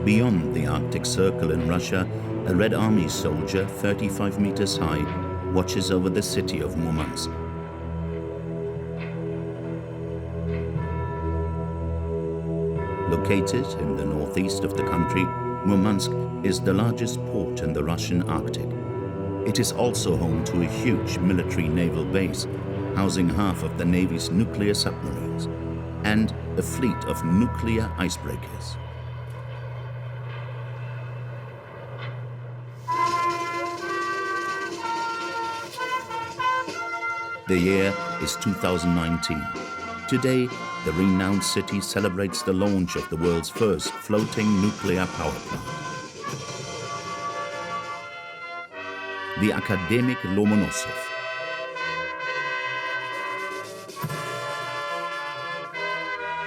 Beyond the Arctic Circle in Russia, a Red Army soldier, 35 meters high, watches over the city of Murmansk. Located in the northeast of the country, Murmansk is the largest port in the Russian Arctic. It is also home to a huge military naval base, housing half of the Navy's nuclear submarines, and a fleet of nuclear icebreakers. The year is 2019. Today, the renowned city celebrates the launch of the world's first floating nuclear power plant. The academic Lomonosov.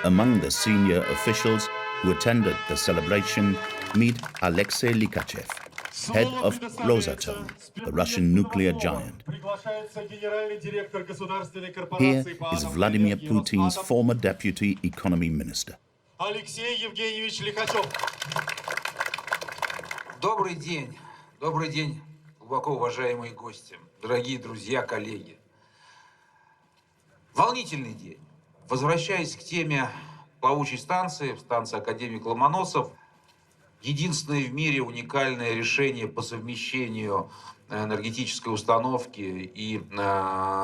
Among the senior officials who attended the celebration, meet Alexei Likachev, head of Rosatom, the Russian nuclear giant. Here is Vladimir Putin's former deputy economy minister. Алексей Евгеньевич Лихачев. Добрый день, глубоко уважаемые гости, дорогие друзья, коллеги. Волнительный день. Возвращаясь к теме плавучей станции академик Ломоносов, единственное в мире уникальное решение по совмещению энергетической установки и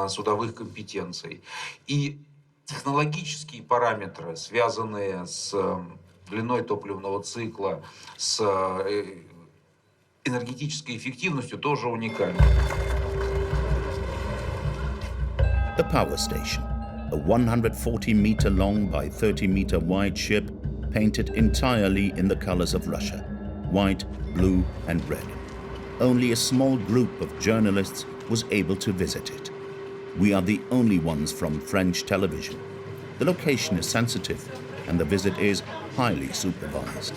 судовых компетенций. И технологические параметры, связанные с длиной топливного цикла, с энергетической эффективностью, тоже уникальны. The power station, a 140-meter long by 30-meter wide ship painted entirely in the colors of Russia, white, blue and red. Only a small group of journalists was able to visit it. We are the only ones from French television. The location is sensitive and the visit is highly supervised.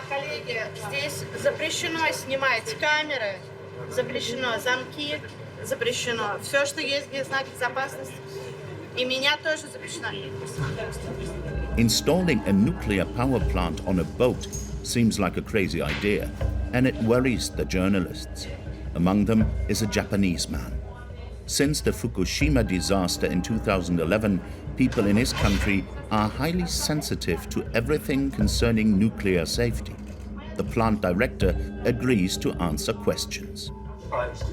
Коллеги, здесь запрещено снимать камеры, запрещено замки, запрещено все, что есть без знака безопасности. И меня тоже запрещено. Installing a nuclear power plant on a boat seems like a crazy idea, and it worries the journalists. Among them is a Japanese man. Since the Fukushima disaster in 2011, people in his country are highly sensitive to everything concerning nuclear safety. The plant director agrees to answer questions.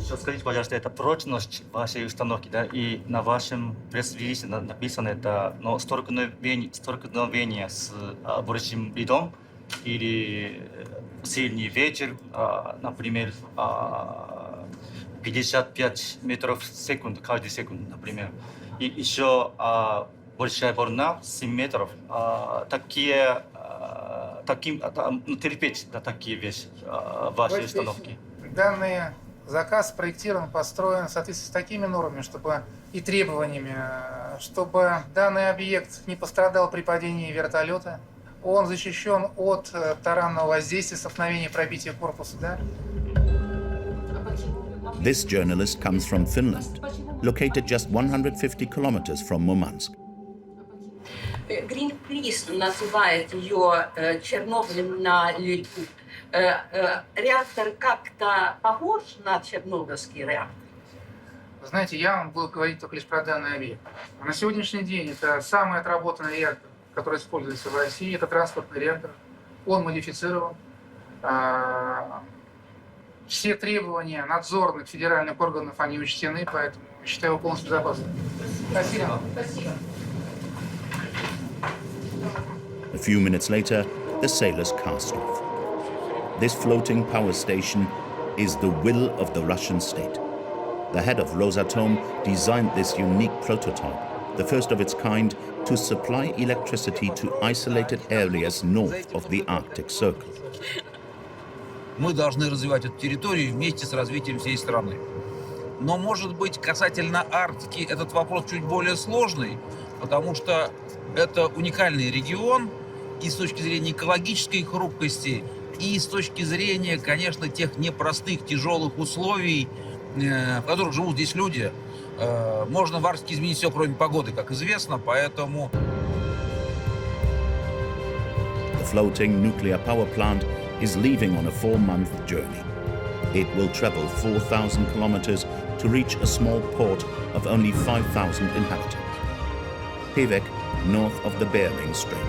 Скажите, пожалуйста, это прочность вашей установки, да, и на вашем пресс-релизе написано это, но столкновение с большим льдом или сильный ветер, например, 55 метров в секунду, каждый секунд, например. И еще большая волна, 7 метров. Терпеть такие вещи, ваши установки. Данный заказ спроектирован, построен в соответствии с такими нормами, и требованиями, чтобы данный объект не пострадал при падении вертолета. Он защищен от таранного воздействия, столкновения, пробития корпуса. Да? This journalist comes from Finland, located just 150 kilometers from Murmansk. Greenpeace называет ее Чернобылем на льду. Реактор как-то похож на чернобыльский реактор? Вы знаете, я вам буду говорить только лишь про данный объект. На сегодняшний день это самый отработанный реактор, который используется в России. Это транспортный реактор. Он модифицирован. Все требования надзорных федеральных органов, они учтены, поэтому считаю его полностью безопасным. Спасибо. A few minutes later, the sailors cast off. This floating power station is the will of the Russian state. The head of Rosatom designed this unique prototype, the first of its kind, to supply electricity to isolated areas north of the Arctic Circle. Мы должны развивать эту территорию вместе с развитием всей страны. Но, может быть, касательно Арктики этот вопрос чуть более сложный, потому что это уникальный регион и с точки зрения экологической хрупкости, и с точки зрения, конечно, тех непростых, тяжелых условий, в которых живут здесь люди. Можно в Арктике изменить все, кроме погоды, как известно, поэтому... The floating nuclear power plant is leaving on a 4-month journey. It will travel 4,000 kilometers to reach a small port of only 5,000 inhabitants. Pevek, north of the Bering Strait.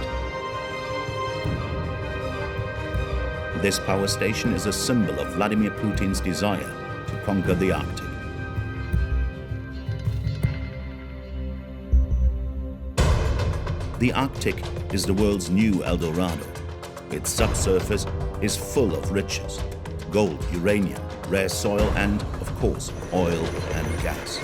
This power station is a symbol of Vladimir Putin's desire to conquer the Arctic. The Arctic is the world's new El Dorado. Its subsurface is full of riches: gold, uranium, rare soil, and, of course, oil and gas.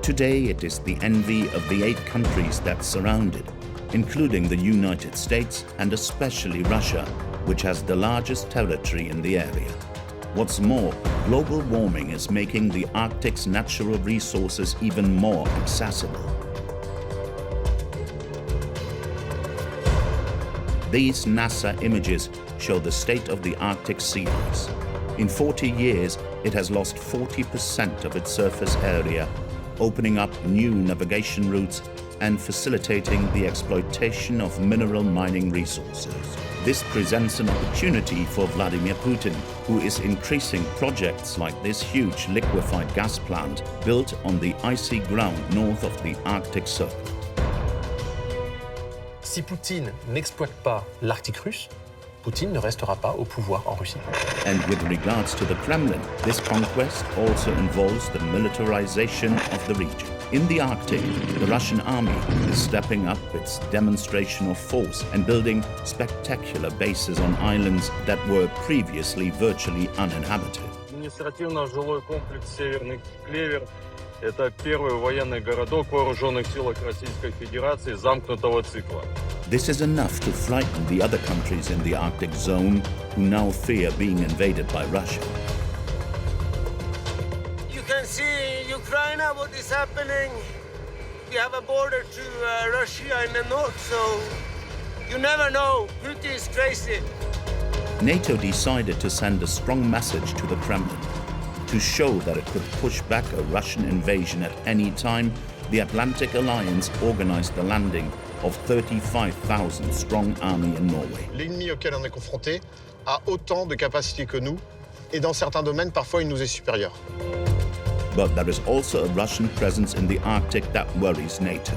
Today it is the envy of the 8 countries that surround it, including the United States and especially Russia, which has the largest territory in the area. What's more, global warming is making the Arctic's natural resources even more accessible. These NASA images show the state of the Arctic sea ice. In 40 years, it has lost 40% of its surface area, opening up new navigation routes and facilitating the exploitation of mineral mining resources. This presents an opportunity for Vladimir Putin, who is increasing projects like this huge liquefied gas plant built on the icy ground north of the Arctic Circle. Si Poutine n'exploite pas l'Arctique russe, Poutine ne restera pas au pouvoir en Russie. And with regards to the Kremlin, this conquest also involves the militarization of the region. In the Arctic, the Russian army is stepping up its demonstration of force and building spectacular bases on islands that were previously virtually uninhabited. Административно-жилой комплекс «Северный Клевер» — это первый военный городок в вооруженных силах Российской Федерации замкнутого цикла. This is enough to frighten the other countries in the Arctic zone who now fear being invaded by Russia. You can see in Ukraine what is happening. We have a border to Russia in the north, so you never know. Putin is crazy. NATO decided to send a strong message to the Kremlin. To show that it could push back a Russian invasion at any time, the Atlantic Alliance organized the landing of 35,000 strong army in Norway. L'ennemi auquel on est confronté a autant de capacités que nous, et dans certains domaines, parfois, il nous est supérieur. But there is also a Russian presence in the Arctic that worries NATO.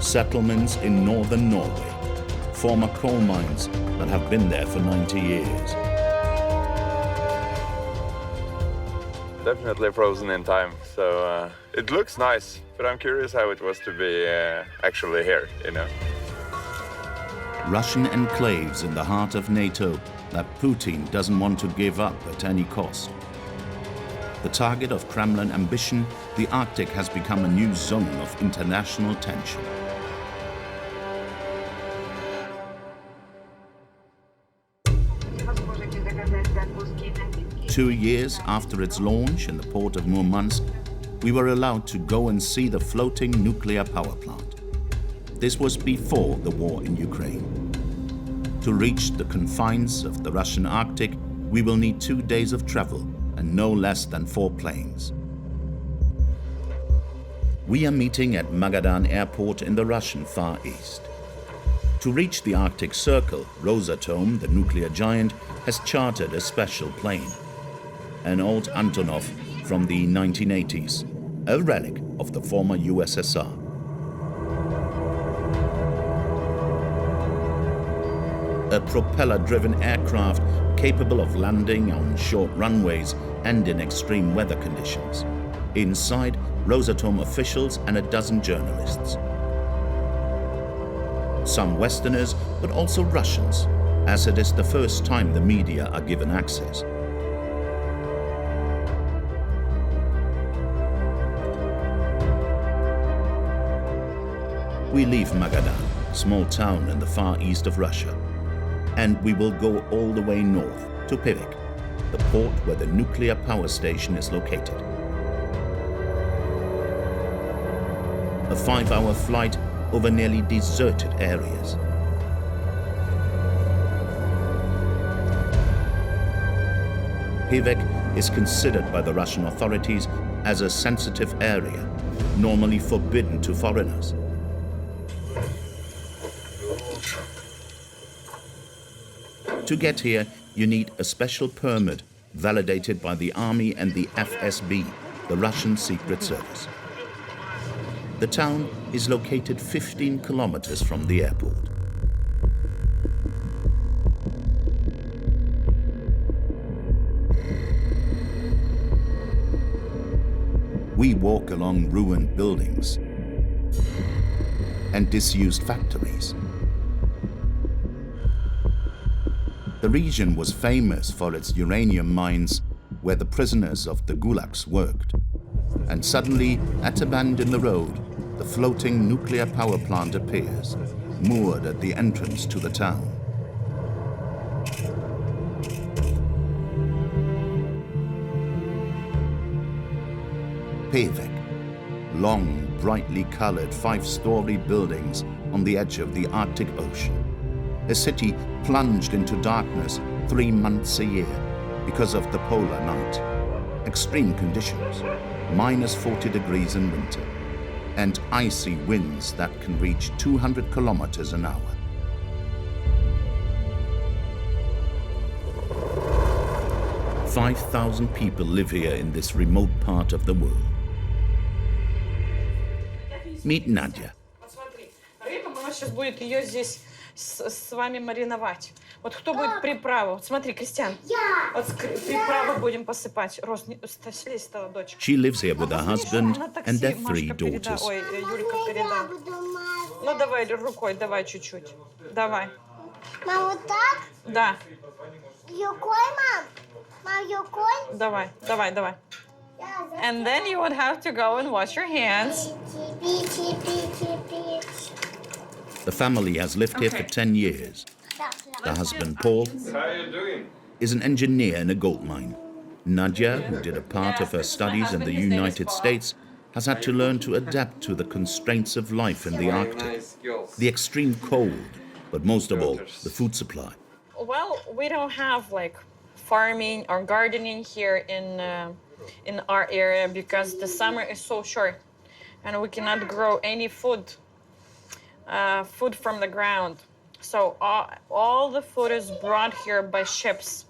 Settlements in northern Norway, former coal mines that have been there for 90 years. Definitely frozen in time, so it looks nice, but I'm curious how it was to be actually here, you know. Russian enclaves in the heart of NATO that Putin doesn't want to give up at any cost. The target of Kremlin ambition, the Arctic has become a new zone of international tension. Two years after its launch in the port of Murmansk, we were allowed to go and see the floating nuclear power plant. This was before the war in Ukraine. To reach the confines of the Russian Arctic, we will need 2 days of travel and no less than 4 planes. We are meeting at Magadan Airport in the Russian Far East. To reach the Arctic Circle, Rosatom, the nuclear giant, has chartered a special plane. An old Antonov from the 1980s, a relic of the former USSR. A propeller-driven aircraft capable of landing on short runways and in extreme weather conditions. Inside, Rosatom officials and a dozen journalists. Some Westerners, but also Russians, as it is the first time the media are given access. We leave Magadan, small town in the far east of Russia, and we will go all the way north to Pevek, the port where the nuclear power station is located. A 5-hour flight over nearly deserted areas. Pevek is considered by the Russian authorities as a sensitive area normally forbidden to foreigners. To get here, you need a special permit validated by the army and the FSB, the Russian Secret Service. The town is located 15 kilometers from the airport. We walk along ruined buildings and disused factories. The region was famous for its uranium mines, where the prisoners of the gulags worked. And suddenly, at a bend in the road, the floating nuclear power plant appears, moored at the entrance to the town. Pevek, long, brightly colored 5-story buildings on the edge of the Arctic Ocean. A city plunged into darkness 3 months a year because of the polar night. Extreme conditions, minus 40 degrees in winter, and icy winds that can reach 200 kilometers an hour. – 5,000 people live here in this remote part of the world. Meet Nadia. Рыба, мама сейчас будет ее здесь с вами мариновать. Вот кто будет приправу? Вот смотри, Кристиан. Я. Вот приправу будем посыпать. Рос, слезь, дочка. She lives here with her husband and their 3 daughters. Ой, Юлька переда. Ну давай рукой, давай чуть-чуть. Давай. Мам, вот так? Да. Рукой, мам? Мам, рукой? Давай. And then you would have to go and wash your hands. The family has lived here for 10 years. The husband, Paul, is an engineer in a gold mine. Nadia, who did a part of her studies in the United States, has had to learn to adapt to the constraints of life in the Arctic, the extreme cold, but most of all, the food supply. Well, we don't have like farming or gardening here in our area because the summer is so short and we cannot grow any food from the ground. So all the food is brought here by ships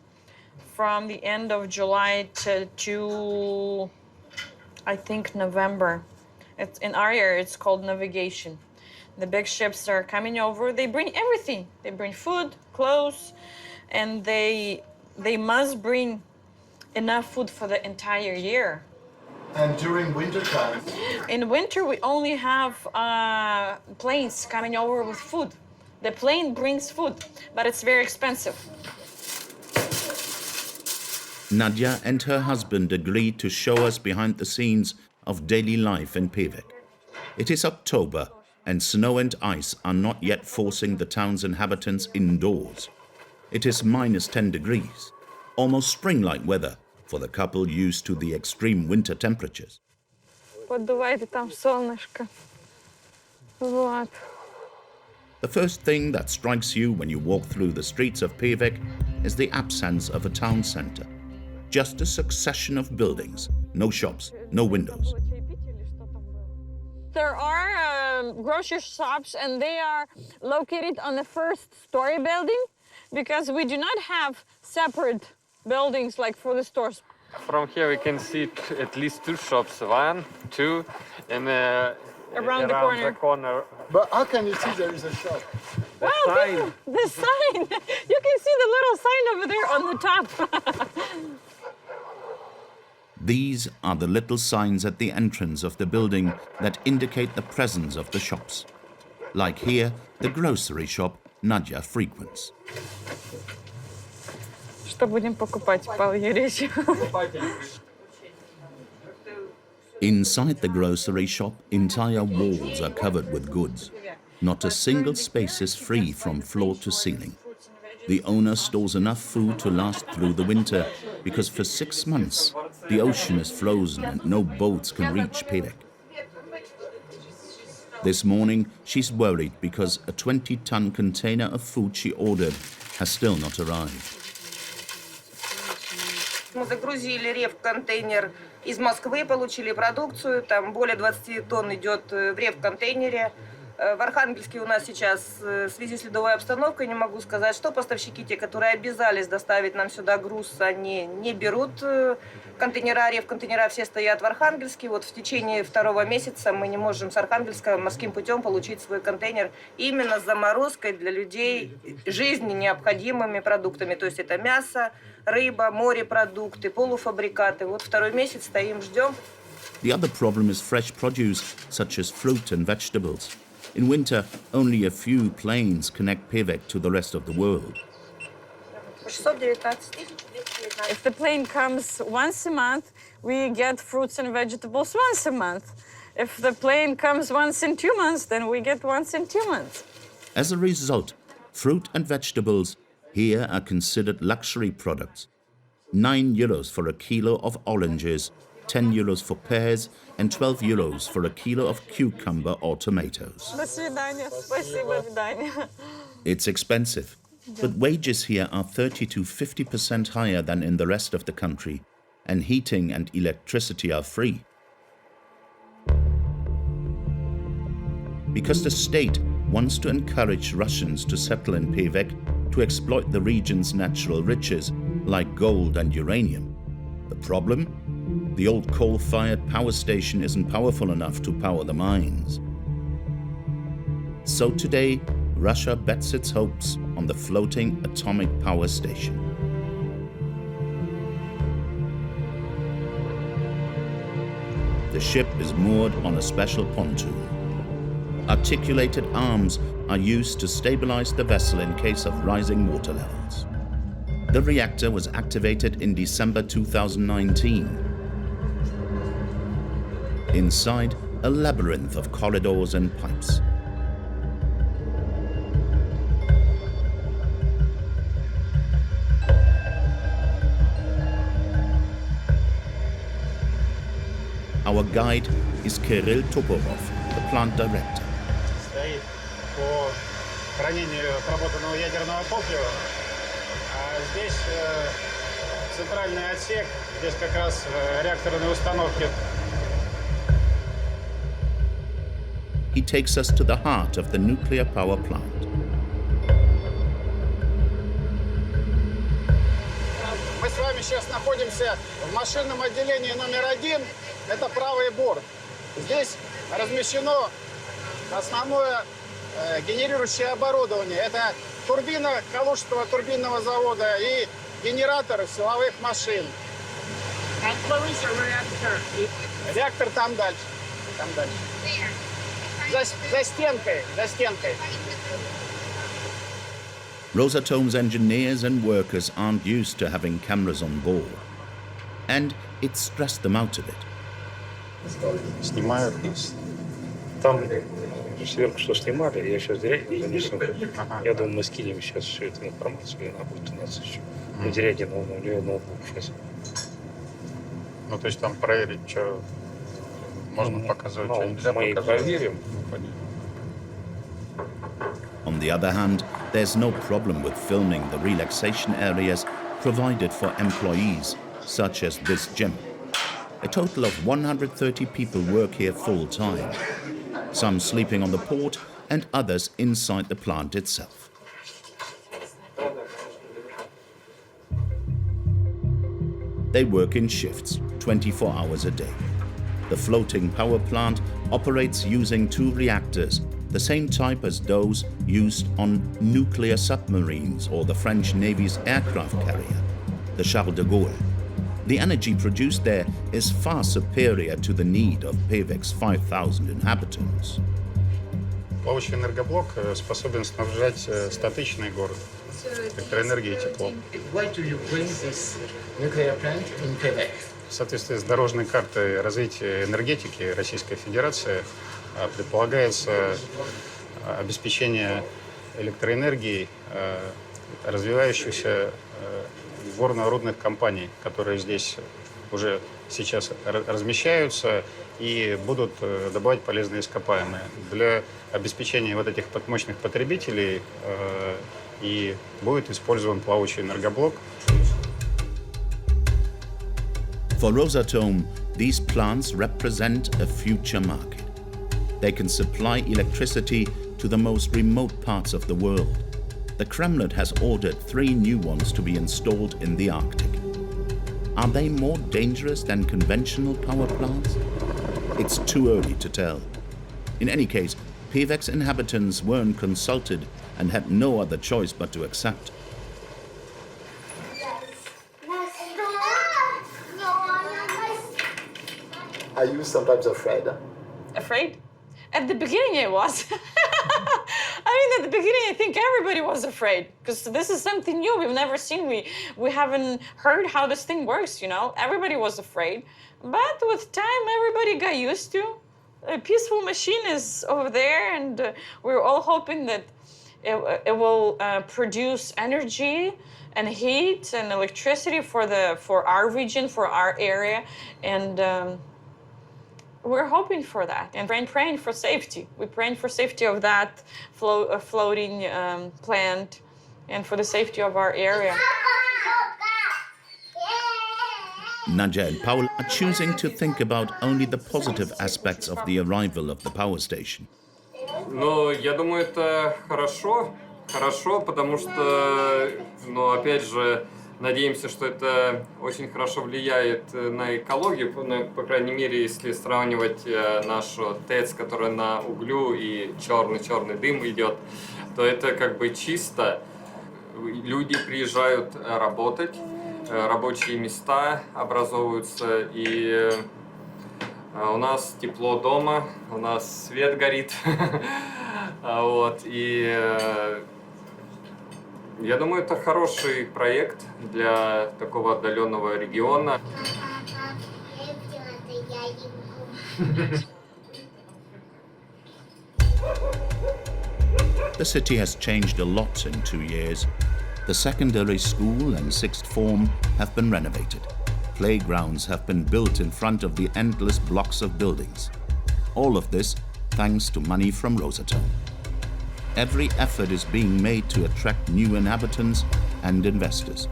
from the end of July to I think November. It's in our area, it's called navigation. The big ships are coming over. They bring everything. They bring food, clothes, and they must bring enough food for the entire year. And during winter time? In winter, we only have planes coming over with food. The plane brings food, but it's very expensive. Nadia and her husband agreed to show us behind the scenes of daily life in Pevek. It is October, and snow and ice are not yet forcing the town's inhabitants indoors. It is minus 10 degrees, almost spring-like weather for the couple used to the extreme winter temperatures. Поддувайте там солнышко. Вот. The first thing that strikes you when you walk through the streets of Pevek is the absence of a town center. Just a succession of buildings, no shops, no windows. There are grocery shops, and they are located on the first-story building because we do not have separate buildings like for the stores. From here we can see at least 2 shops, 1, 2, and around the corner. But how can you see there is a shop? The sign. The sign. You can see the little sign over there on the top. These are the little signs at the entrance of the building that indicate the presence of the shops. Like here, the grocery shop Nadia frequents. Что будем покупать, Павел Юрьевич? Inside the grocery shop, entire walls are covered with goods. Not a single space is free from floor to ceiling. The owner stores enough food to last through the winter because for 6 months, the ocean is frozen and no boats can reach Pevek. This morning, she's worried because a 20-ton container of food she ordered has still not arrived. Мы загрузили рев-контейнер из Москвы, получили продукцию. Там более 20 тонн идет в рев-контейнере. В Архангельске у нас сейчас в связи с ледовой обстановкой, не могу сказать, что поставщики, те, которые обязались доставить нам сюда груз, они не берут контейнера, рев-контейнера все стоят в Архангельске. Вот в течение 2 месяца мы не можем с Архангельска морским путем получить свой контейнер именно с заморозкой для людей жизни необходимыми продуктами. То есть это мясо, рыба, морепродукты, полуфабрикаты. Вот 2 месяц стоим, ждем. The other problem is fresh produce, such as fruit and vegetables. In winter, only a few planes connect Pevek to the rest of the world. 619. If the plane comes once a month, we get fruits and vegetables once a month. If the plane comes once in 2 months, then we get once in 2 months. As a result, fruit and vegetables here are considered luxury products. €9 for a kilo of oranges, €10 for pears, and €12 for a kilo of cucumber or tomatoes. До свидания. Спасибо, Vidania. It's expensive, but wages here are 30 to 50% higher than in the rest of the country, and heating and electricity are free. Because the state wants to encourage Russians to settle in Pevek to exploit the region's natural riches like gold and uranium. The problem? The old coal-fired power station isn't powerful enough to power the mines. So today, Russia bets its hopes on the floating atomic power station. The ship is moored on a special pontoon. Articulated arms are used to stabilize the vessel in case of rising water levels. The reactor was activated in December 2019. Inside, a labyrinth of corridors and pipes. Our guide is Kirill Toporov, the plant director. Стоит по хранению отработанного ядерного топлива. А здесь центральный отсек, здесь как раз реакторные установки. He takes us to the heart of the nuclear power plant. Мы с вами сейчас находимся в машинном отделении номер 1. Это правый борт. Здесь размещено основное генерирующее оборудование. Это турбина Калужского турбинного завода и генератор силовых машин. Реактор там дальше. Там дальше. За стенкой. Rosatome's engineers and workers aren't used to having cameras on board. And it stressed them out a bit. Снимают нас. Там сверху что снимали, я сейчас директор занесу. Я думаю, мы скинем сейчас всю эту информацию, и она будет у нас еще. На директор ноутбук сейчас. Ну, то есть там проверить, что можно показывать, что нельзя мы показывать. проверим. On the other hand, there's no problem with filming the relaxation areas provided for employees, such as this gym. A total of 130 people work here full-time, some sleeping on the port and others inside the plant itself. They work in shifts, 24 hours a day. The floating power plant operates using 2 reactors, the same type as those used on nuclear submarines or the French Navy's aircraft carrier, the Charles de Gaulle. The energy produced there is far superior to the need of Pevek's 5,000 inhabitants. Плавающий энергоблок способен снабжать статичный город электроэнергией и теплом. Why do you bring this nuclear plant in Pevek? В соответствии с дорожной картой развития энергетики Российской Федерации предполагается обеспечение электроэнергией развивающихся горно-рудных компаний, которые здесь уже сейчас размещаются и будут добывать полезные ископаемые. Для обеспечения вот этих мощных потребителей и будет использован плавающий энергоблок. For Rosatom, these plants represent a future market. They can supply electricity to the most remote parts of the world. The Kremlin has ordered 3 new ones to be installed in the Arctic. Are they more dangerous than conventional power plants? It's too early to tell. In any case, Pevek's inhabitants weren't consulted and had no other choice but to accept. Are you sometimes afraid? Afraid? At the beginning, I was. At the beginning, I think everybody was afraid because this is something new we've never seen. We haven't heard how this thing works, you know? Everybody was afraid. But with time, everybody got used to. A peaceful machine is over there, and we're all hoping that it will produce energy and heat and electricity for our region, for our area, and we're hoping for that and praying for safety. We're praying for safety of that floating plant and for the safety of our area. Nadja and Paul are choosing to think about only the positive aspects of the arrival of the power station. Но я думаю, это хорошо, потому что, опять же, надеемся, что это очень хорошо влияет на экологию, по крайней мере, если сравнивать нашу ТЭЦ, которая на углю и черный дым идет, то это как бы чисто. Люди приезжают работать, рабочие места образовываются, и у нас тепло дома, у нас свет горит, и я думаю, это хороший проект для такого отдаленного региона. The city has changed a lot in 2 years. The secondary school and 6th form have been renovated. Playgrounds have been built in front of the endless blocks of buildings. All of this thanks to money from Rosatom. Every effort is being made to attract new inhabitants and investors.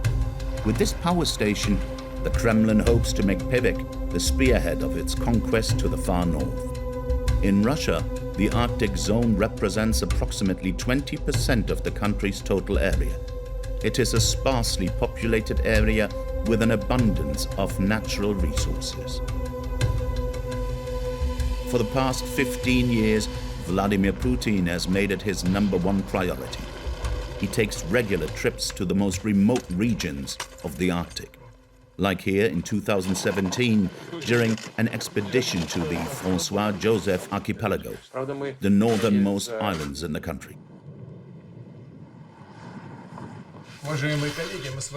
With this power station, the Kremlin hopes to make Pevek the spearhead of its conquest to the far north. In Russia, the Arctic zone represents approximately 20% of the country's total area. It is a sparsely populated area with an abundance of natural resources. For the past 15 years, Vladimir Putin has made it his #1 priority. He takes regular trips to the most remote regions of the Arctic, like here in 2017 during an expedition to the Francois Joseph Archipelago, the northernmost islands in the country.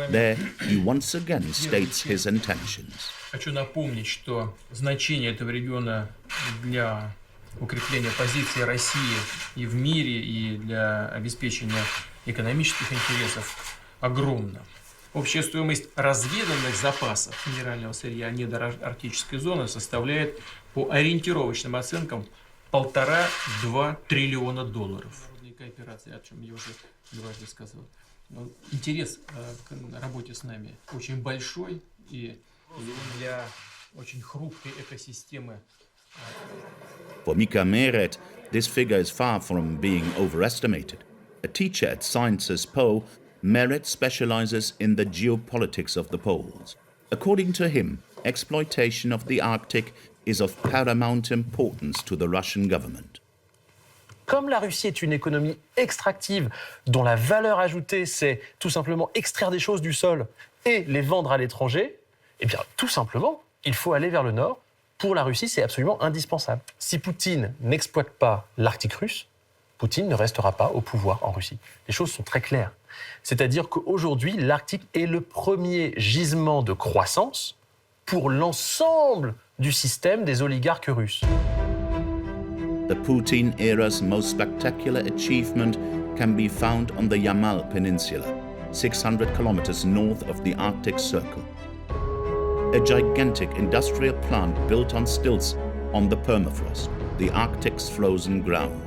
There, he once again states his intentions. Хочу напомнить, что значение этого региона для укрепления позиции России и в мире, и для обеспечения экономических интересов огромно. Общая стоимость разведанных запасов минерального сырья недоарктической зоны составляет по ориентировочным оценкам $1,5–2 триллиона долларов. Кооперация, о чем я уже дважды сказал. Интерес к работе с нами очень большой, и для очень хрупкой экосистемы. For Mika Meret, this figure is far from being overestimated. A teacher at Sciences Po, Meret specializes in the geopolitics of the poles. According to him, exploitation of the Arctic is of paramount importance to the Russian government. Comme la Russie est une économie extractive dont la valeur ajoutée, c'est tout simplement extraire des choses du sol et les vendre à l'étranger, eh bien, tout simplement, il faut aller vers le nord. Pour la Russie, c'est absolument indispensable. Si Poutine n'exploite pas l'Arctique russe, Poutine ne restera pas au pouvoir en Russie. Les choses sont très claires. C'est-à-dire qu'aujourd'hui, l'Arctique est le premier gisement de croissance pour l'ensemble du système des oligarques russes. The Putin era's most spectacular achievement can be found on the Yamal Peninsula, 600 kilometers north of the Arctic Circle. A gigantic industrial plant built on stilts on the permafrost, the Arctic's frozen ground.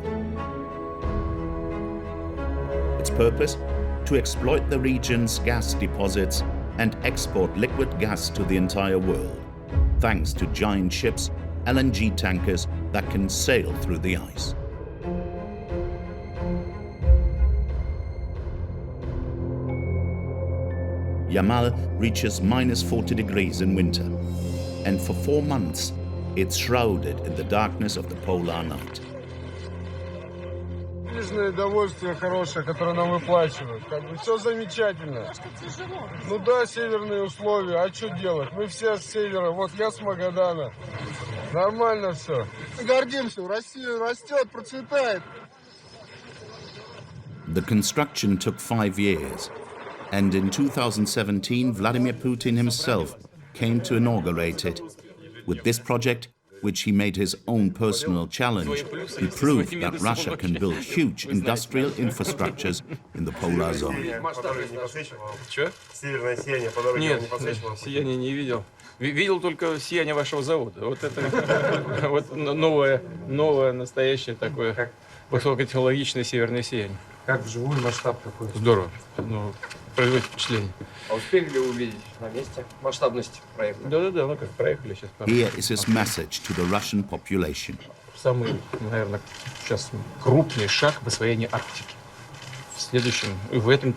Its purpose? To exploit the region's gas deposits and export liquid gas to the entire world. thanks to giant ships, LNG tankers that can sail through the ice. Yamal reaches minus 40 degrees in winter, and for 4 months, it's shrouded in the darkness of the polar night. Личное довольствие хорошее, которое нам выплачивают. Как бы все замечательно. Ну да, северные условия, а что делать? Мы все с севера, вот я с Магадана. Нормально все. Гордимся, Россия растет, процветает. The construction took 5 years, and in 2017, Vladimir Putin himself came to inaugurate it. With this project, which he made his own personal challenge, he proved that Russia can build huge industrial infrastructures in the polar zone. Что? Северное сияние по дороге не подсвечивало? Нет, сияние не видел. Видел только сияние вашего завода. Вот это вот новое, настоящее такое высокотехнологичное северное сияние. Как вживую масштаб такой? Здорово. Ну, производит впечатление. А успели ли увидеть на месте масштабность проекта? Да, ну как, проехали сейчас. Here is his message to the Russian population. Самый, наверное, сейчас крупный шаг в освоении Арктики. В этом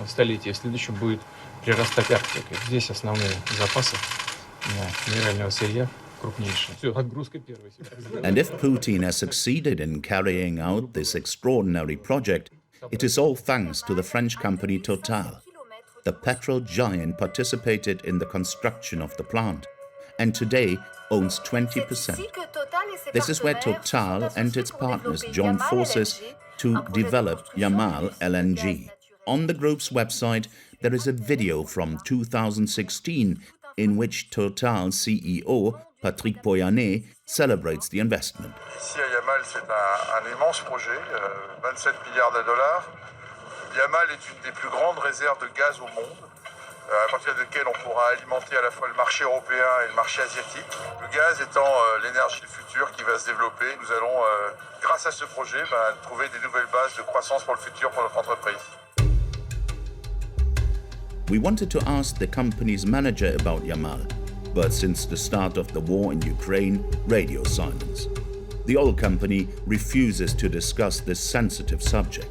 столетии, в следующем будет прирастать Арктика. Здесь основные запасы минерального сырья крупнейшие. Все, отгрузка первая. And if Putin has succeeded in carrying out this extraordinary project, it is all thanks to the French company Total. The petrol giant participated in the construction of the plant and today owns 20%. This is where Total and its partners joined forces to develop Yamal LNG. On the group's website, there is a video from 2016 in which Total CEO Patrick Pouyanné celebrates the investment. Ici à Yamal, c'est un immense projet, 27 milliards de dollars. Yamal est une des plus grandes réserves de gaz au monde, à partir de laquelle on pourra alimenter à la fois le marché européen et le marché asiatique. Le gaz étant l'énergie du futur qui va se développer, nous allons, grâce à ce projet, trouver des nouvelles bases de croissance pour le futur pour notre entreprise. We wanted to ask the company's manager about Yamal, but since the start of the war in Ukraine, radio silence. The oil company refuses to discuss this sensitive subject.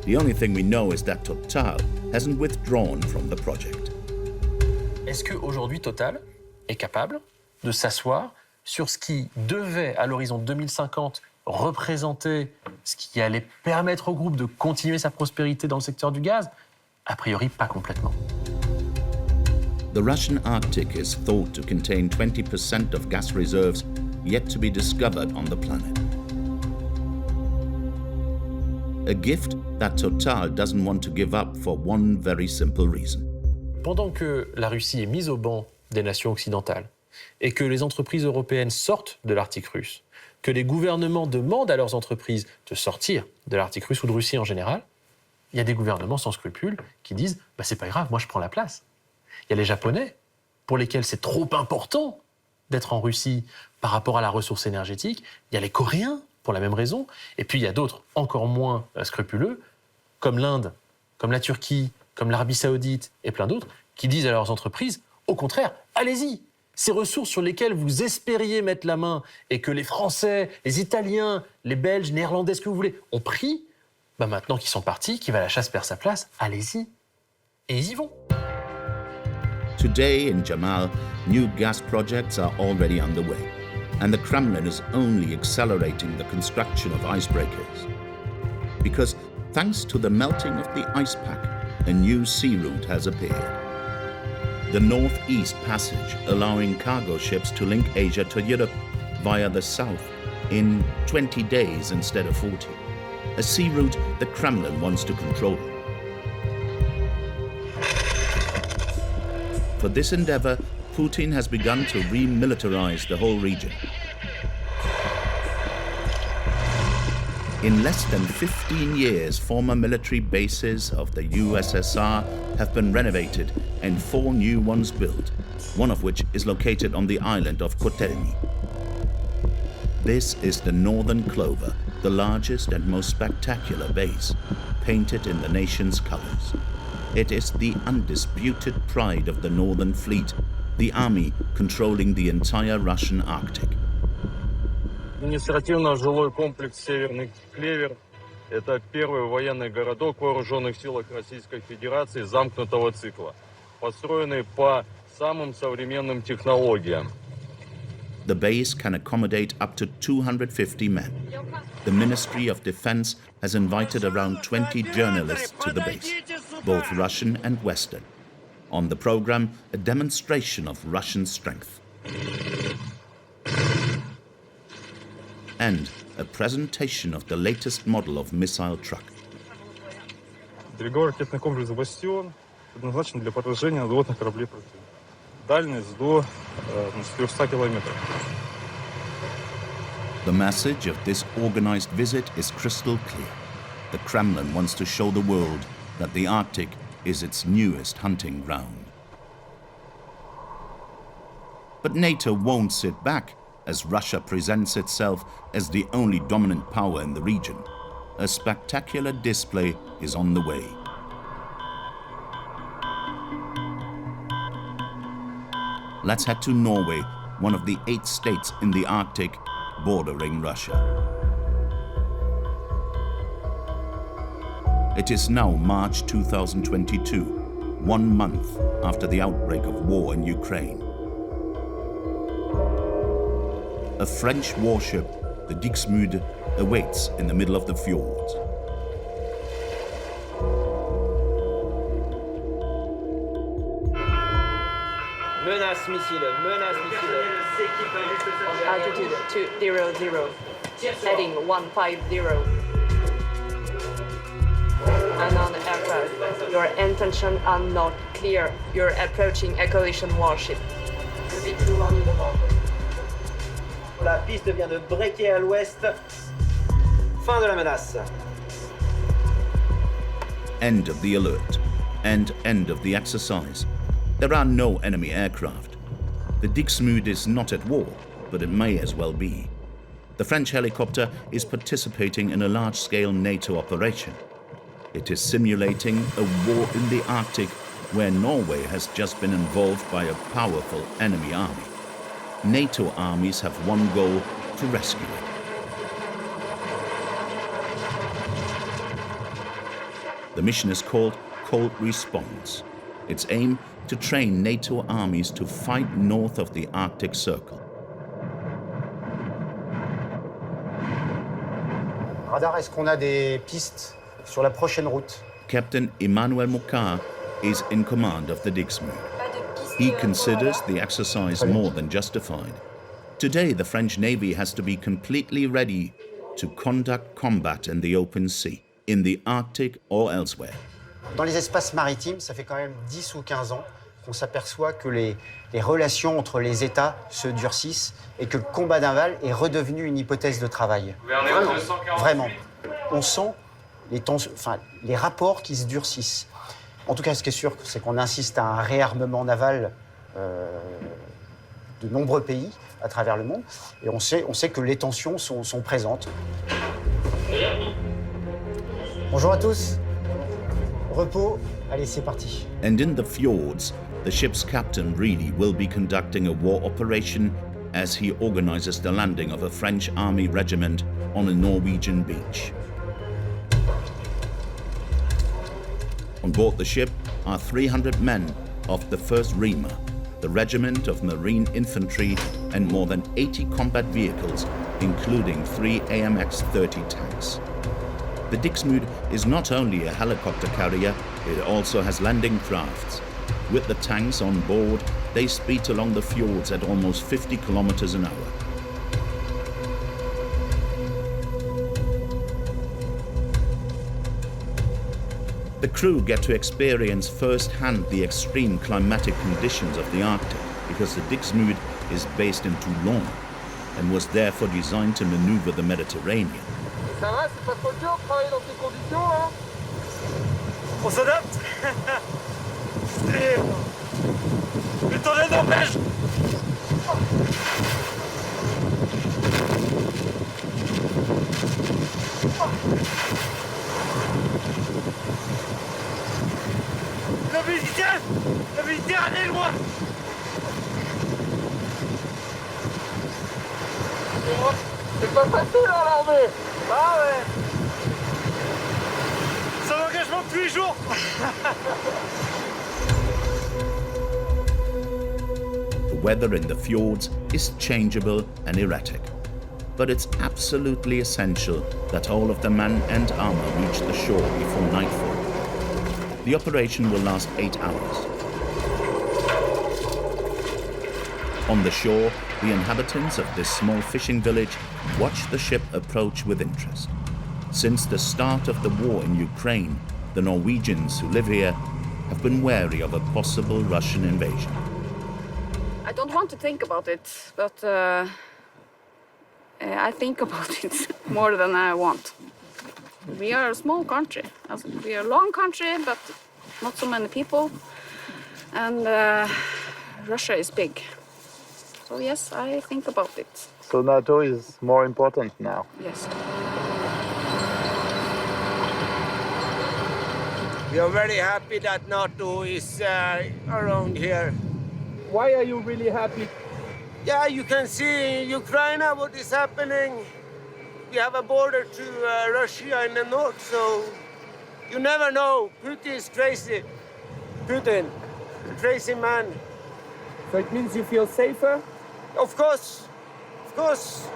The only thing we know is that Total hasn't withdrawn from the project. Est-ce qu'aujourd'hui Total est capable de s'asseoir sur ce qui devait, à l'horizon 2050, représenter ce qui allait permettre au groupe de continuer sa prospérité dans le secteur du gaz? A priori, pas complètement. The Russian Arctic is thought to contain 20% of gas reserves yet to be discovered on the planet. A gift that Total doesn't want to give up for one very simple reason. Pendant que la Russie est mise au banc des nations occidentales et que les entreprises européennes sortent de l'Arctique russe, que les gouvernements demandent à leurs entreprises de sortir de l'Arctique russe ou de Russie en général, il y a des gouvernements sans scrupules qui disent « c'est pas grave, moi je prends la place ». Il y a les Japonais, pour lesquels c'est trop important d'être en Russie par rapport à la ressource énergétique. Il y a les Coréens, pour la même raison. Et puis il y a d'autres encore moins scrupuleux, comme l'Inde, comme la Turquie, comme l'Arabie Saoudite et plein d'autres, qui disent à leurs entreprises, au contraire, allez-y, ces ressources sur lesquelles vous espériez mettre la main et que les Français, les Italiens, les Belges, Néerlandais, ce que vous voulez, ont pris, maintenant qu'ils sont partis, qui va la chasse perd sa place, allez-y. Et ils y vont. Today in Yamal, new gas projects are already underway, and the Kremlin is only accelerating the construction of icebreakers. Because thanks to the melting of the ice pack, a new sea route has appeared. The Northeast Passage, allowing cargo ships to link Asia to Europe via the south in 20 days instead of 40. A sea route the Kremlin wants to control. For this endeavor, Putin has begun to remilitarize the whole region. In less than 15 years, former military bases of the USSR have been renovated and 4 new ones built, one of which is located on the island of Kotelny. This is the Northern Clover, the largest and most spectacular base, painted in the nation's colors. It is the undisputed pride of the Northern Fleet the army controlling the entire Russian Arctic. Административно-жилой комплекс «Северный Клевер» – это первый военный городок в вооруженных силах Российской Федерации замкнутого цикла, построенный по самым современным технологиям. The base can accommodate up to 250 men. The Ministry of Defense has invited around 20 journalists to the base, both Russian and Western. On the program, a demonstration of Russian strength. And a presentation of the latest model of missile truck. Береговой ракетный комплекс «Бастион» предназначен для поражения надводных кораблей противника. Дальность до 400 километров. The message of this organized visit is crystal clear. The Kremlin wants to show the world that the Arctic is its newest hunting ground. But NATO won't sit back as Russia presents itself as the only dominant power in the region. A spectacular display is on the way. Let's head to Norway, one of the 8 states in the Arctic bordering Russia. It is now March 2022, 1 month after the outbreak of war in Ukraine. A French warship, the Dixmude, awaits in the middle of the fjords. Menace missile. Altitude 200, heading 150. Unknown aircraft, your intentions are not clear. You're approaching a coalition warship. La piste vient de breaker à l'ouest. Fin de la menace. End of the alert and end of the exercise. There are no enemy aircraft. The Dixmude is not at war, but it may as well be. The French helicopter is participating in a large-scale NATO operation. It is simulating a war in the Arctic where Norway has just been involved by a powerful enemy army. NATO armies have one goal: to rescue it. The mission is called Cold Response. Its aim: to train NATO armies to fight north of the Arctic Circle. Radar, est-ce qu'on a des pistes sur la prochaine route? Captain Emmanuel Mokar is in command of the Dixmude. He considers the exercise more than justified. Today, the French Navy has to be completely ready to conduct combat in the open sea, in the Arctic or elsewhere. Dans les espaces maritimes, ça fait quand même 10 ou 15 ans qu'on s'aperçoit que les relations entre les États se durcissent et que le combat naval est redevenu une hypothèse de travail. Vraiment. On sent les rapports qui se durcissent. En tout cas, ce qui est sûr, c'est qu'on insiste à un réarmement naval de nombreux pays à travers le monde. Et on sait que les tensions sont présentes. Bonjour à tous. Repos. Allez, c'est parti. And in the fjords, the ship's captain really will be conducting a war operation as he organizes the landing of a French army regiment on a Norwegian beach. On board the ship are 300 men of the 1st Rima, the regiment of Marine Infantry, and more than 80 combat vehicles, including 3 AMX-30 tanks. The Dixmude is not only a helicopter carrier, it also has landing crafts. With the tanks on board, they speed along the fjords at almost 50 kilometers an hour. The crew get to experience firsthand the extreme climatic conditions of the Arctic because the Dixmude is based in Toulon and was therefore designed to maneuver the Mediterranean. Ça va, c'est pas trop dur de travailler dans ces conditions, hein? On s'adapte. Le tornado n'empêche. Le Méditerranée est loin. C'est pas facile à l'armée. Ah ouais. C'est un engagement de 8 jours. The weather in the fjords is changeable and erratic, but it's absolutely essential that all of the men and armor reach the shore before nightfall. The operation will last 8 hours. On the shore, the inhabitants of this small fishing village watch the ship approach with interest. Since the start of the war in Ukraine, the Norwegians who live here have been wary of a possible Russian invasion. I don't want to think about it, but I think about it more than I want. We are a small country. We are a long country, but not so many people. And Russia is big. So yes, I think about it. So NATO is more important now? Yes. We are very happy that NATO is around here. Why are you really happy? Yeah, you can see in Ukraine what is happening. We have a border to Russia in the north, so you never know. Putin is crazy. Putin, crazy man. So it means you feel safer? Of course, of course.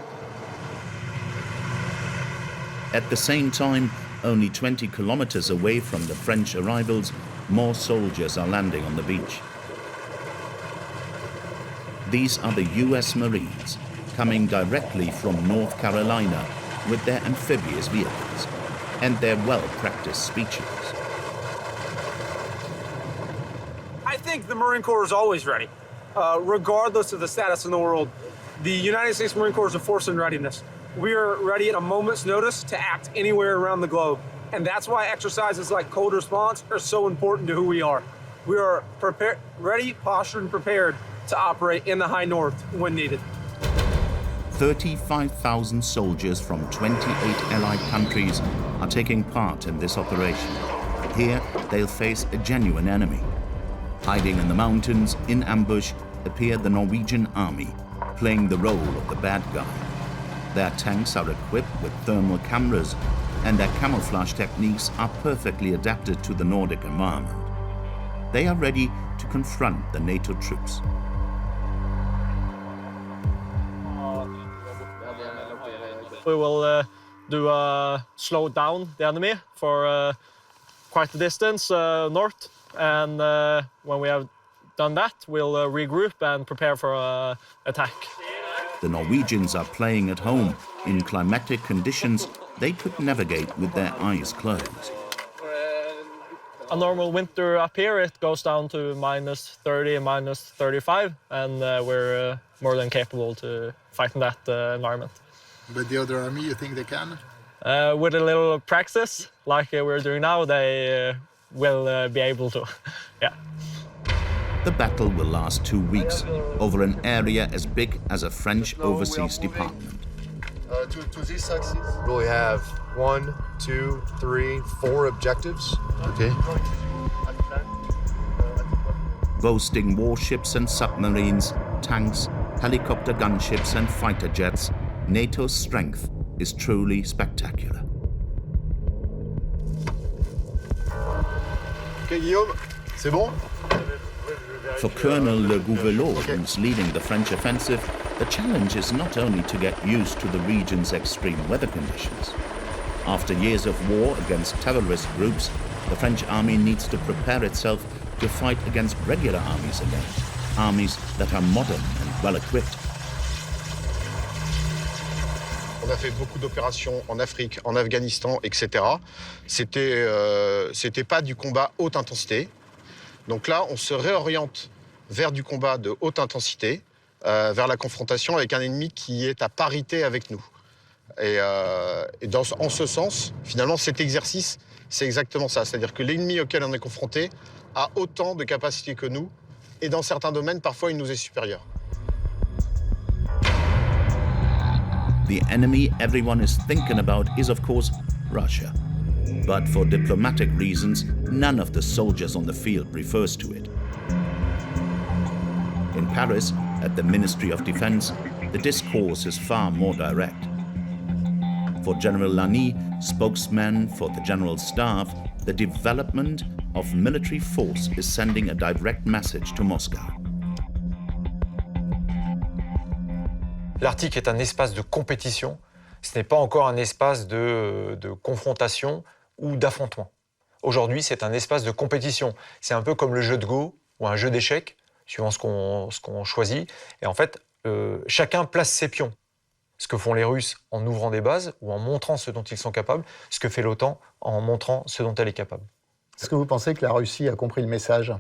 At the same time, only 20 kilometers away from the French arrivals, more soldiers are landing on the beach. These are the US Marines, coming directly from North Carolina with their amphibious vehicles and their well-practiced speeches. I think the Marine Corps is always ready, regardless of the status in the world. The United States Marine Corps is a force in readiness. We are ready at a moment's notice to act anywhere around the globe. And that's why exercises like cold response are so important to who we are. We are prepared, ready, postured, and prepared to operate in the high north when needed. 35,000 soldiers from 28 allied countries are taking part in this operation. Here, they'll face a genuine enemy. Hiding in the mountains, in ambush, appear the Norwegian army, playing the role of the bad guy. Their tanks are equipped with thermal cameras, and their camouflage techniques are perfectly adapted to the Nordic environment. They are ready to confront the NATO troops. We will slow down the enemy for quite a distance north, and when we have done that, we'll regroup and prepare for attack. The Norwegians are playing at home in climatic conditions they could navigate with their eyes closed. A normal winter up here, it goes down to minus 30, minus 35, and we're more than capable to fight in that environment. But the other army, you think they can? With a little practice, like we're doing now, they will be able to, yeah. The battle will last 2 weeks over an area as big as a French overseas department. To this axis? We have 1, 2, 3, 4 objectives. Okay. Boasting warships and submarines, tanks, helicopter gunships and fighter jets, NATO's strength is truly spectacular. Okay, Guillaume, c'est bon? For Colonel Le Gouvelot, who's leading the French offensive, the challenge is not only to get used to the region's extreme weather conditions. After years of war against terrorist groups, the French army needs to prepare itself to fight against regular armies again, armies that are modern and well-equipped. On a fait beaucoup d'opérations en Afrique, en Afghanistan, etc. C'était pas du combat haute intensité. Donc là, on se réoriente vers du combat de haute intensité, vers la confrontation avec un ennemi qui est à parité avec nous. Et en ce sens, finalement, cet exercice, c'est exactement ça. C'est-à-dire que l'ennemi auquel on est confronté a autant de capacités que nous, et dans certains domaines, parfois, il nous est supérieur. The enemy everyone is thinking about is, of course, Russia. But for diplomatic reasons, none of the soldiers on the field refers to it. In Paris, at the Ministry of Defense, the discourse is far more direct. For General Lani, spokesman for the General Staff, the development of military force is sending a direct message to Moscow. L'Arctique est un espace de compétition, ce n'est pas encore un espace de confrontation ou d'affrontement. Aujourd'hui, c'est un espace de compétition. C'est un peu comme le jeu de Go ou un jeu d'échecs, suivant ce qu'on choisit. Et en fait, chacun place ses pions. Ce que font les Russes en ouvrant des bases ou en montrant ce dont ils sont capables, ce que fait l'OTAN en montrant ce dont elle est capable. Est-ce que vous pensez que la Russie a compris le message ?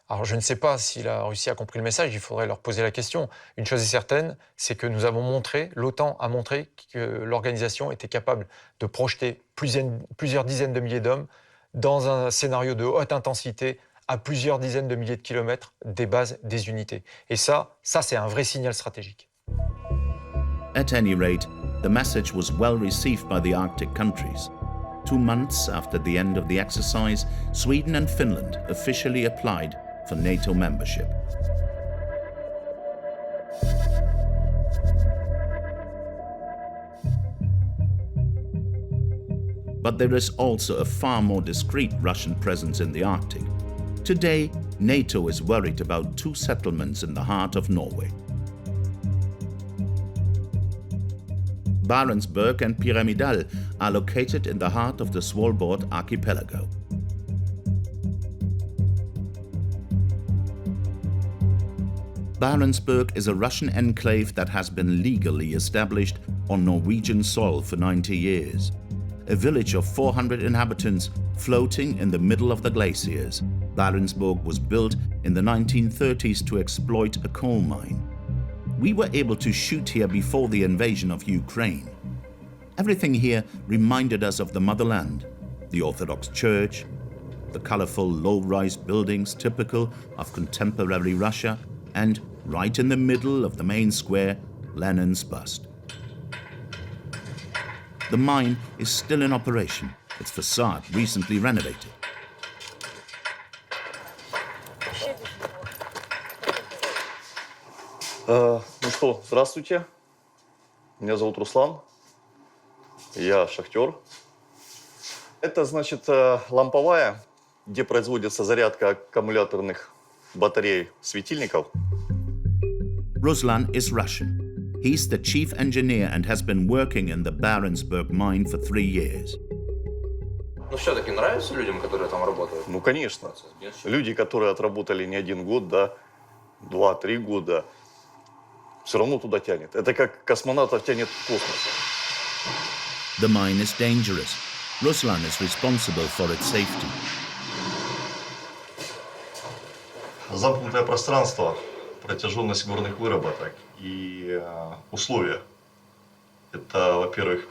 Alors je ne sais pas si la Russie a compris le message, il faudrait leur poser la question. Une chose est certaine, c'est que nous avons montré, l'OTAN a montré que l'organisation était capable de projeter plusieurs dizaines de milliers d'hommes dans un scénario de haute intensité à plusieurs dizaines de milliers de kilomètres des bases des unités. Et ça c'est un vrai signal stratégique. At any rate, the message was well received by the Arctic countries. 2 months after the end of the exercise, Sweden and Finland officially applied for NATO membership. But there is also a far more discreet Russian presence in the Arctic. Today, NATO is worried about 2 settlements in the heart of Norway. Barentsburg and Pyramidal are located in the heart of the Svalbard archipelago. Barentsburg is a Russian enclave that has been legally established on Norwegian soil for 90 years. A village of 400 inhabitants floating in the middle of the glaciers, Barentsburg was built in the 1930s to exploit a coal mine. We were able to shoot here before the invasion of Ukraine. Everything here reminded us of the motherland, the Orthodox Church, the colorful low-rise buildings typical of contemporary Russia, and right in the middle of the main square, Lenin's bust. The mine is still in operation, its facade recently renovated. Ну что, здравствуйте. Меня зовут Руслан. Я шахтер. Это, значит, ламповая, где производится зарядка аккумуляторных батарей светильников. Ruslan is Russian. He's the chief engineer and has been working in the Barentsburg mine for 3 years. Ну все-таки нравится людям, которые там работают? Ну, конечно. Люди, которые отработали не 1 год, да, 2-3 года, все равно туда тянет. Это как космонавтов тянет в космос. The mine is dangerous. Ruslan is responsible for its safety. Замкнутое пространство, протяженность горных выработок и условия. Это, во-первых,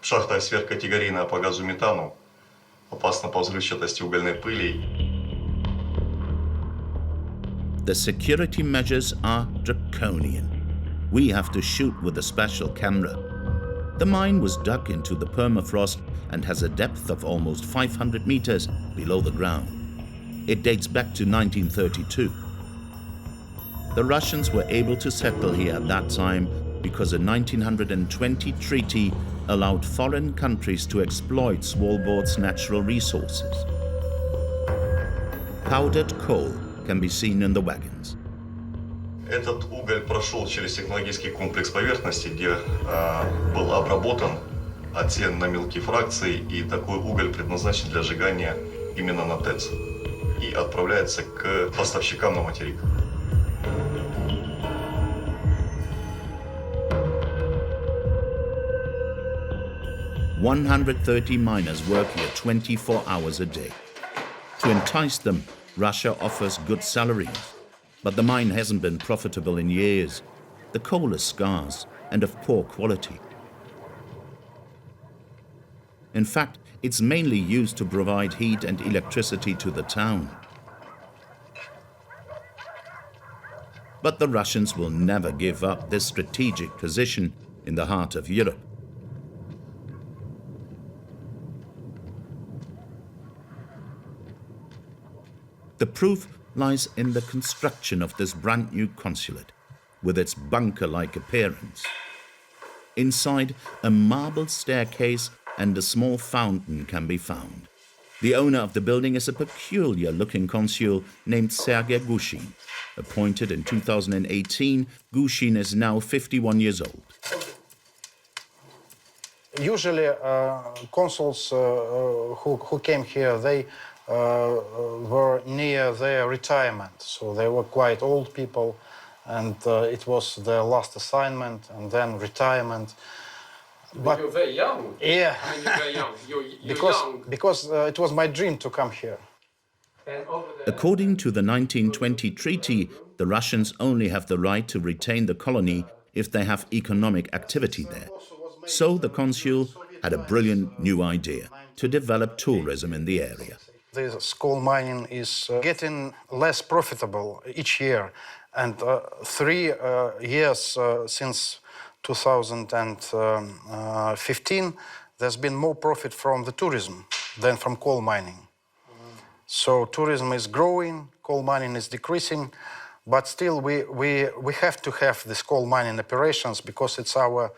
шахта сверхкатегорийная по газу метану, опасна по взрывчатости угольной пыли. The security measures are draconian. We have to shoot with a special camera. The mine was dug into the permafrost and has a depth of almost 500 meters below the ground. It dates back to 1932. The Russians were able to settle here at that time because a 1920 treaty allowed foreign countries to exploit Svalbard's natural resources. Powdered coal can be seen in the wagons. Этот уголь прошел через технологический комплекс поверхности, где был обработан, оцен на мелкие фракции, и такой уголь предназначен для сжигания именно на ТЭЦ и отправляется к поставщикам на материк. "130 miners work here 24 hours a day. To entice them, Russia offers good salaries, but the mine hasn't been profitable in years. The coal is scarce and of poor quality. In fact, it's mainly used to provide heat and electricity to the town. But the Russians will never give up this strategic position in the heart of Europe. The proof lies in the construction of this brand new consulate. with its bunker-like appearance. Inside, a marble staircase and a small fountain can be found. The owner of the building is a peculiar-looking consul named Sergei Gushin. Appointed in 2018, Gushin is now 51 years old. Usually, consuls who came here, they were near their retirement, so they were quite old people, and it was their last assignment, and then retirement. But you're very young. Yeah. I mean, you're very young. You're young. Because it was my dream to come here. According to the 1920 treaty, the Russians only have the right to retain the colony if they have economic activity there. So the consul had a brilliant new idea to develop tourism in the area. This coal mining is getting less profitable each year, and 3 years since 2015, there's been more profit from the tourism than from coal mining. So tourism is growing, coal mining is decreasing, but still we have to have this coal mining operations because it's our,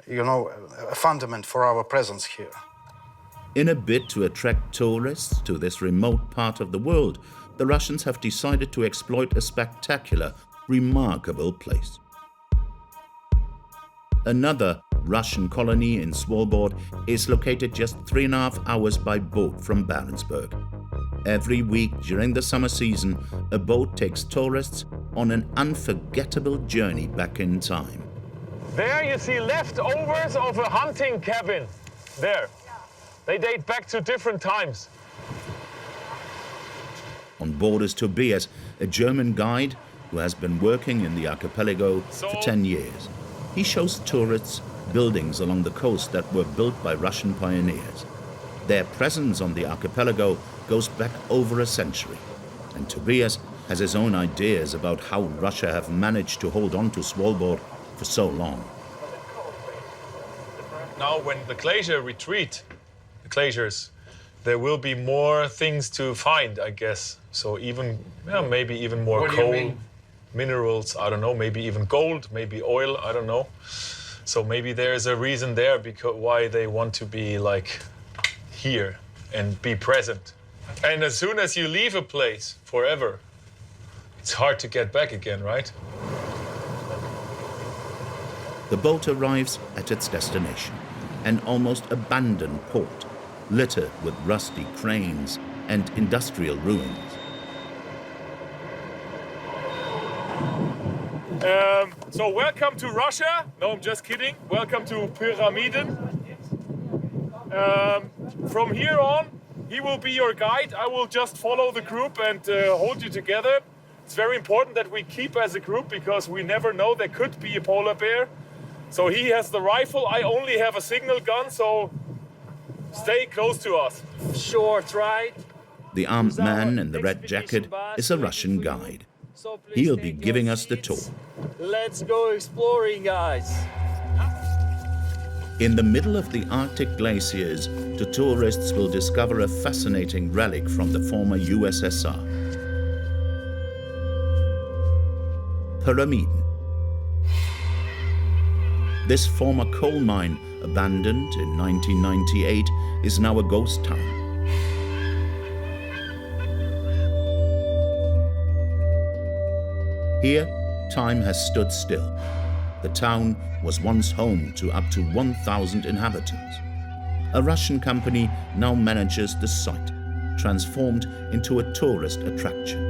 a fundament for our presence here. In a bid to attract tourists to this remote part of the world, the Russians have decided to exploit a spectacular, remarkable place. Another Russian colony in Svalbard is located just 3.5 hours by boat from Barentsburg. Every week during the summer season, a boat takes tourists on an unforgettable journey back in time. There you see leftovers of a hunting cabin. There. They date back to different times. On board is Tobias, a German guide who has been working in the archipelago for 10 years. He shows tourists buildings along the coast that were built by Russian pioneers. Their presence on the archipelago goes back over a century, and Tobias has his own ideas about how Russia have managed to hold on to Svalbard for so long. Now when the glacier retreat, the glaciers, there will be more things to find, I guess. So even, maybe even more coal, minerals, I don't know, maybe even gold, maybe oil, I don't know. So maybe there's a reason there because why they want to be like here and be present. And as soon as you leave a place forever, it's hard to get back again, right? The boat arrives at its destination, an almost abandoned port, littered with rusty cranes and industrial ruins. So welcome to Russia. No, I'm just kidding. Welcome to Pyramiden. From here on, he will be your guide. I will just follow the group and hold you together. It's very important that we keep as a group because we never know, there could be a polar bear. So he has the rifle, I only have a signal gun, so stay close to us. Short, right? The armed man in the red jacket is a Russian guide. He'll be giving us the tour. Let's go exploring, guys. In the middle of the Arctic glaciers, the tourists will discover a fascinating relic from the former USSR. Pyramiden. This former coal mine, abandoned in 1998, is now a ghost town. Here, time has stood still. The town was once home to up to 1,000 inhabitants. A Russian company now manages the site, transformed into a tourist attraction.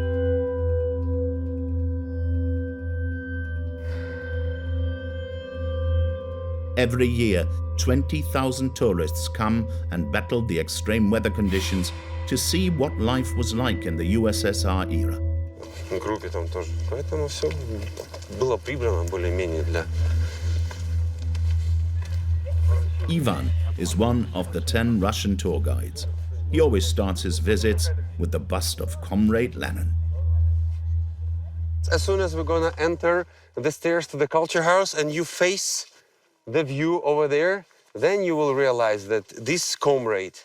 Every year, 20,000 tourists come and battle the extreme weather conditions to see what life was like in the USSR era. В группе там тоже. Поэтому все было прибрано более-менее для... Ivan is one of the 10 Russian tour guides. He always starts his visits with the bust of Comrade Lenin. As soon as we're gonna enter the stairs to the culture house and you face the view over there, then you will realize that this comrade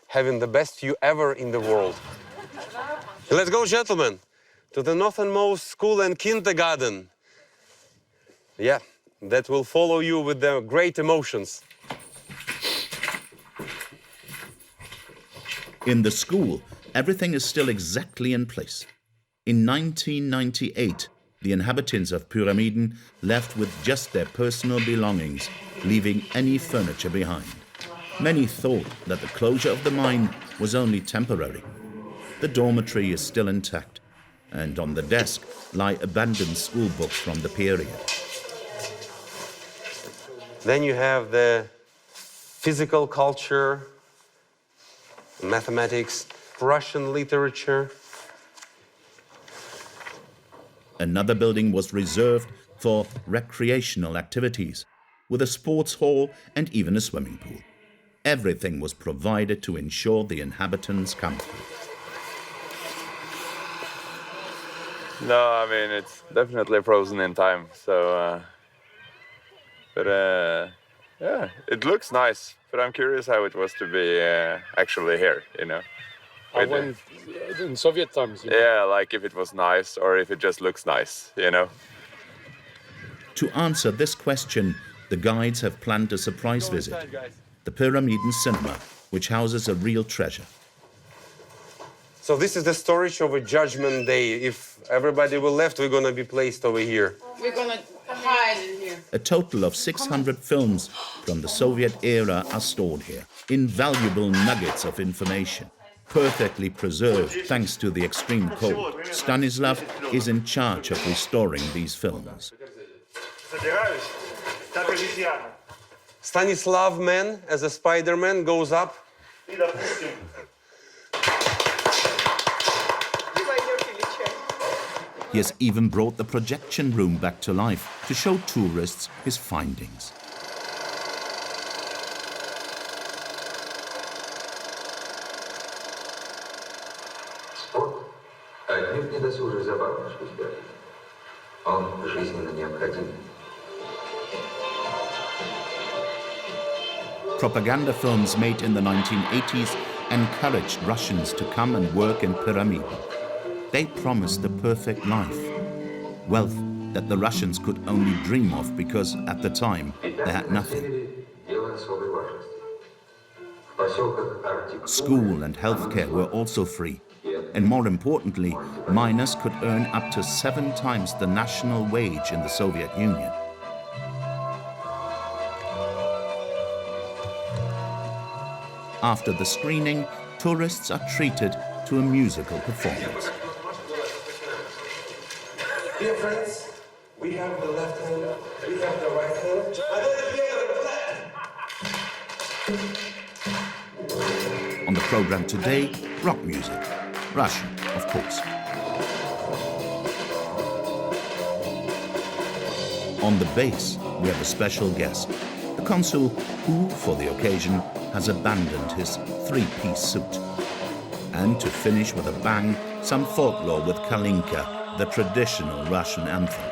having the best view ever in the world. Let's go, gentlemen, to the northernmost school and kindergarten. Yeah, that will follow you with the great emotions. In the school, everything is still exactly in place. In 1998, the inhabitants of Pyramiden left with just their personal belongings, leaving any furniture behind. Many thought that the closure of the mine was only temporary. The dormitory is still intact, and on the desk lie abandoned school books from the period. Then you have the physical culture, mathematics, Russian literature. Another building was reserved for recreational activities, with a sports hall and even a swimming pool. Everything was provided to ensure the inhabitants' comfort. No, I mean, it's definitely frozen in time, so... yeah, it looks nice, but I'm curious how it was to be actually here, you know? When, in Soviet times? Yeah, like if it was nice or if it just looks nice, you know? To answer this question, the guides have planned a surprise visit, the Pyramiden Cinema, which houses a real treasure. So this is the storage of a judgment day. If everybody will left, we're going to be placed over here. We're going to hide in here. A total of 600 films from the Soviet era are stored here. Invaluable nuggets of information, perfectly preserved thanks to the extreme cold. Stanislav is in charge of restoring these films. Stanislav man, as a Spider-Man, goes up. He has even brought the projection room back to life to show tourists his findings. Propaganda films made in the 1980s encouraged Russians to come and work in Pyramiden. They promised the perfect life, wealth that the Russians could only dream of because at the time they had nothing. School and healthcare were also free, and more importantly, miners could earn up to 7 times the national wage in the Soviet Union. After the screening, tourists are treated to a musical performance. Dear friends, we have the left hand, we have the right hand, and then together. On the program today, rock music, Russian, of course. On the bass, we have a special guest, the consul who, for the occasion, has abandoned his 3-piece suit. And to finish with a bang, some folklore with Kalinka, the traditional Russian anthem.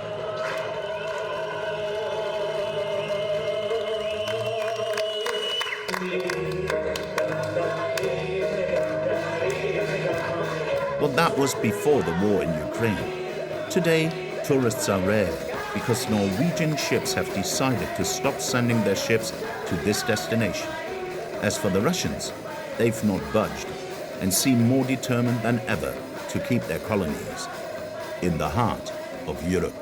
Well, that was before the war in Ukraine. Today, tourists are rare because Norwegian ships have decided to stop sending their ships to this destination. As for the Russians, they've not budged and seem more determined than ever to keep their colonies in the heart of Europe.